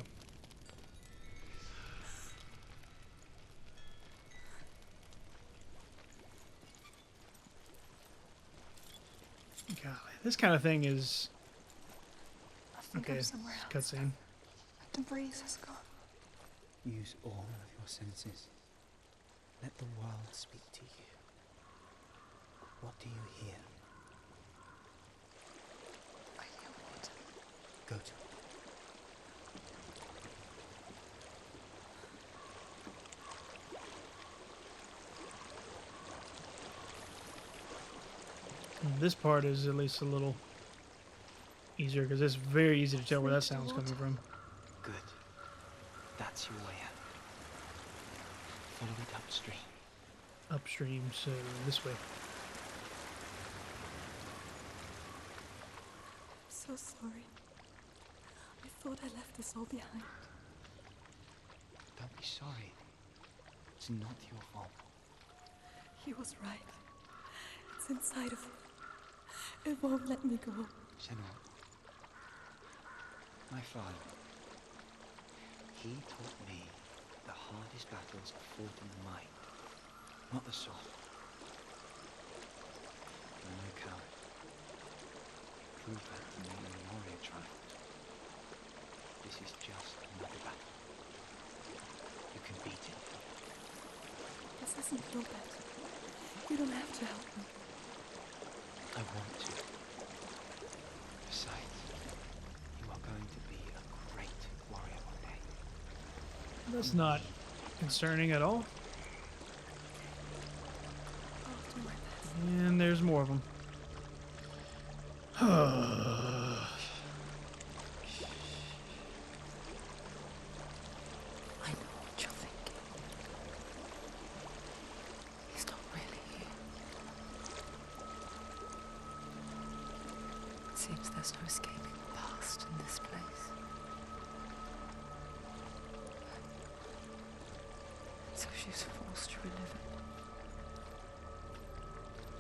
Golly, this kind of thing is. I think Okay, I'm somewhere else. cutscene. The breeze has gone. Use all of your senses. Let the world speak to you. What do you hear? I hear water. Go to it. This part is at least a little easier because it's very easy to tell where that sound's coming from. Good. That's your way out. Follow it upstream. Upstream, so this way. I'm so sorry. I thought I left this all behind. Don't be sorry. It's not your fault. He was right. It's inside of me. It won't let me go. Senua. My father. He taught me the hardest battles are fought in the mind, not the sword. You're no coward. Prove that to me in the warrior trials. This is just another battle. You can beat it. This isn't your battle. You don't have to help me. I want to. Besides, you are going to be a great warrior one day. That's not concerning at all. I'll do my best. And there's more of them. I know what you're thinking. He's not really here. It seems there's no escaping the past in this place. So she's forced to relive it.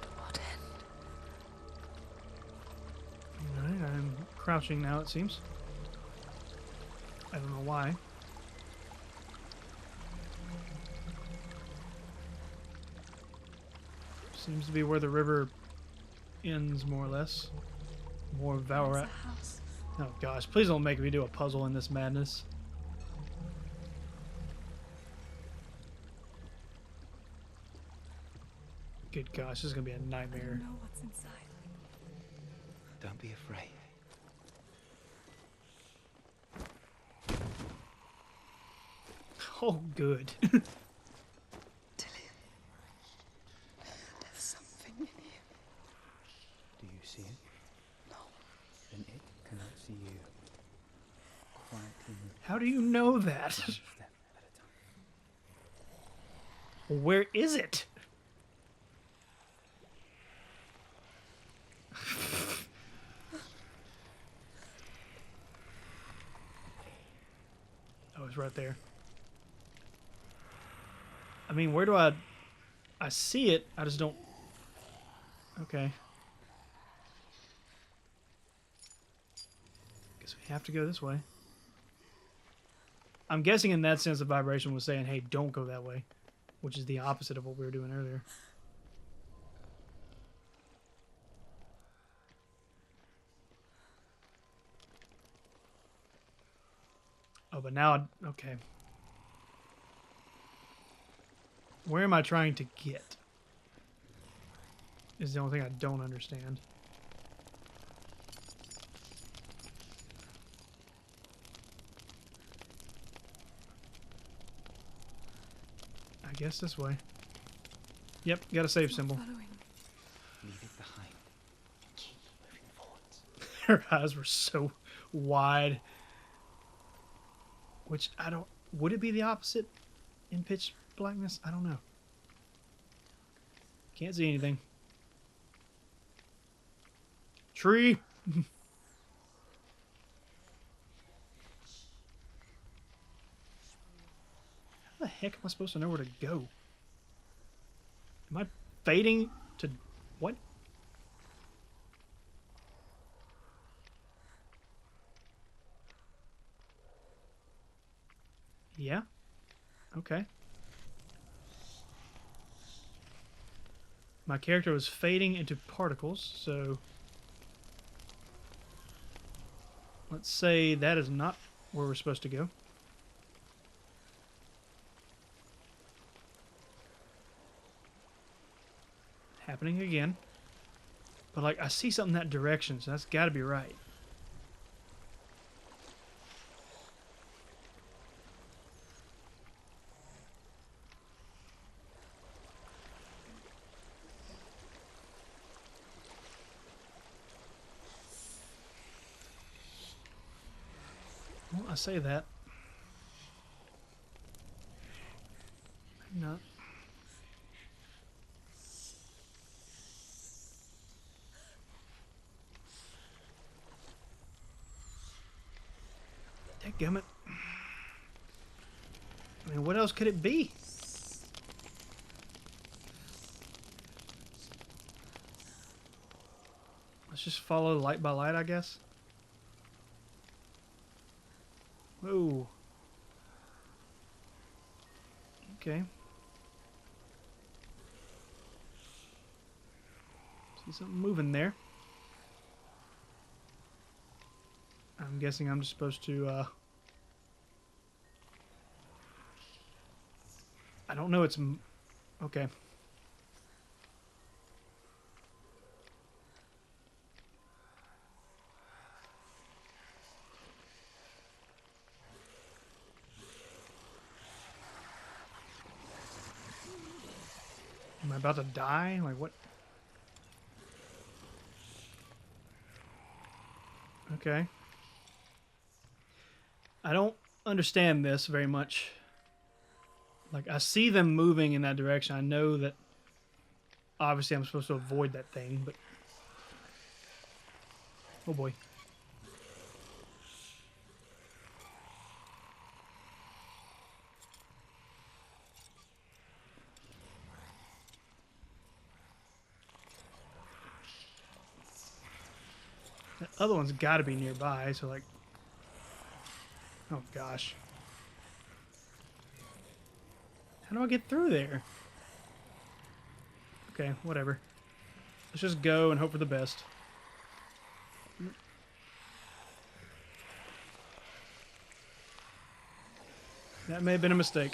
To what end? Alright, I'm crouching now, it seems. I don't know why. Seems to be where the river ends, more or less. More There's Valorant. a house. Oh gosh, please don't make me do a puzzle in this madness. Good gosh, this is gonna be a I don't nightmare. know what's inside. Don't be afraid. Oh, good. Dillian, there's something in here. Do you see it? No. Then it cannot see you. Quietly move How do you know that? one step at a time. Where is it? Oh, it's right there. I mean, where do I see it, I just don't... Okay. Guess we have to go this way. I'm guessing in that sense the vibration was saying, hey, don't go that way. Which is the opposite of what we were doing earlier. Oh, but now... Okay. Where am I trying to get? Is the only thing I don't understand. I guess this way. Yep, got a save symbol. Following. Leave it behind. And keep moving forwards. Her eyes were so wide. Which I don't... Would it be the opposite in pitch blackness? I don't know. Can't see anything. Tree! How the heck am I supposed to know where to go? Am I fading to... What? Yeah. Okay. My character was fading into particles, so... Let's say that is not where we're supposed to go. Happening again. But, like, I see something in that direction, so that's got to be right. Well, I say that. Maybe not. Dadgummit. I mean, what else could it be? Let's just follow light by light, I guess. Whoa. Okay. See something moving there. I'm guessing I'm just supposed to, I don't know, it's... Okay. Am I about to die? Like, what? Okay. I don't understand this very much. Like, I see them moving in that direction. I know that obviously I'm supposed to avoid that thing, but... Oh boy. That other one's got to be nearby, so like... Oh gosh. How do I get through there? Okay, whatever. Let's just go and hope for the best. That may have been a mistake.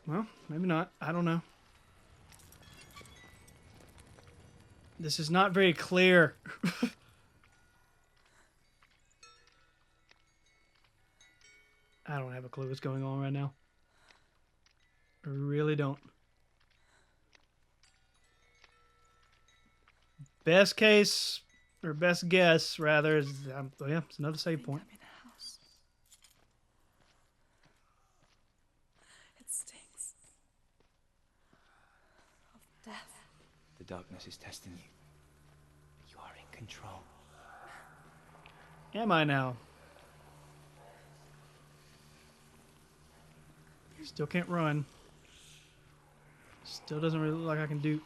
Well, maybe not. I don't know. This is not very clear. I don't have a clue what's going on right now. I really don't. Best case, or best guess, rather, is yeah, it's another save point. I'm in a house. It stinks of death. The darkness is testing you. But you are in control. Am I now? Still can't run. Still doesn't really look like I can do...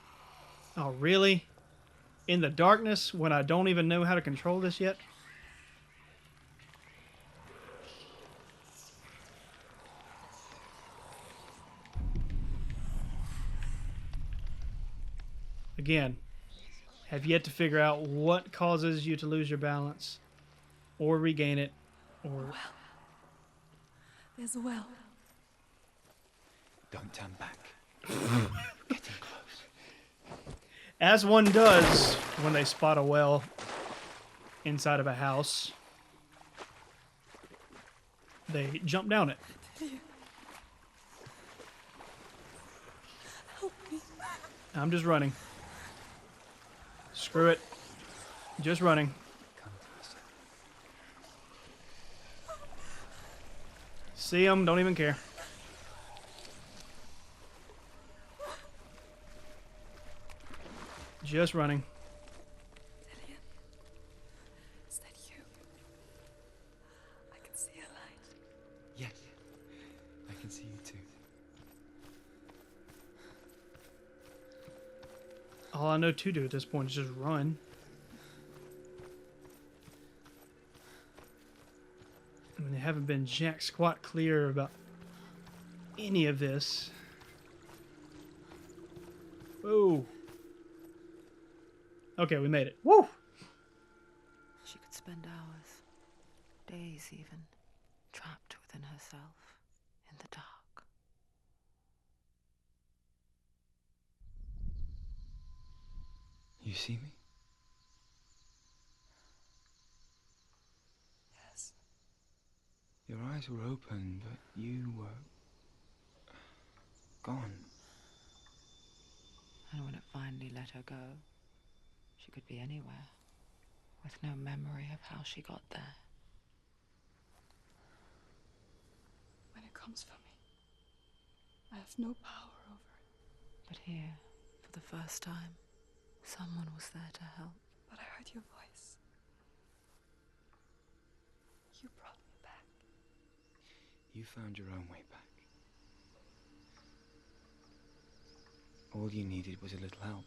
Oh, really? In the darkness when I don't even know how to control this yet? Again, have yet to figure out what causes you to lose your balance or regain it, or... Well, there's a well. Don't turn back. Getting close. As one does when they spot a well inside of a house, they jump down it. Help me. I'm just running. Screw it. Just running. Come to us. See them, don't even care. Just running. Lillian, is that you? I can see a light. Yes. I can see you too. All I know to do at this point is just run. I mean, they haven't been jack squat clear about any of this. Whoa. Okay, we made it. Woo! She could spend hours, days even, trapped within herself, in the dark. You see me? Yes. Your eyes were open, but you were gone. And when it finally let her go, she could be anywhere, with no memory of how she got there. When it comes for me, I have no power over it. But here, for the first time, someone was there to help. But I heard your voice. You brought me back. You found your own way back. All you needed was a little help.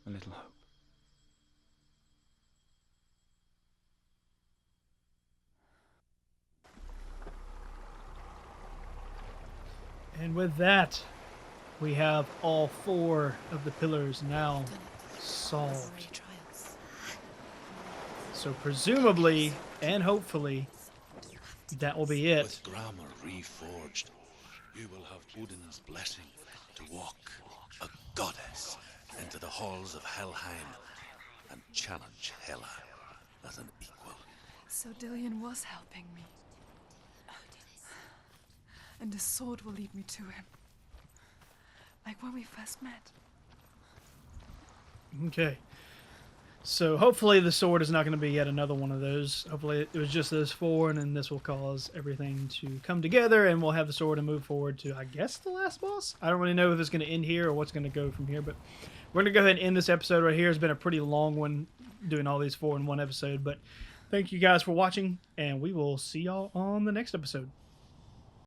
A little hope. And with that, we have all 4 of the pillars now solved. So presumably, and hopefully, that will be it. With grammar reforged, you will have Odin's blessing to walk a goddess into the halls of Helheim and challenge Hela as an equal. So Dillion was helping me. And the sword will lead me to him. Like when we first met. Okay. So hopefully the sword is not going to be yet another one of those. Hopefully it was just those 4, and then this will cause everything to come together, and we'll have the sword and move forward to, I guess, the last boss? I don't really know if it's going to end here or what's going to go from here, but we're going to go ahead and end this episode right here. It's been a pretty long one, doing all these 4 in one episode, but thank you guys for watching, and we will see y'all on the next episode.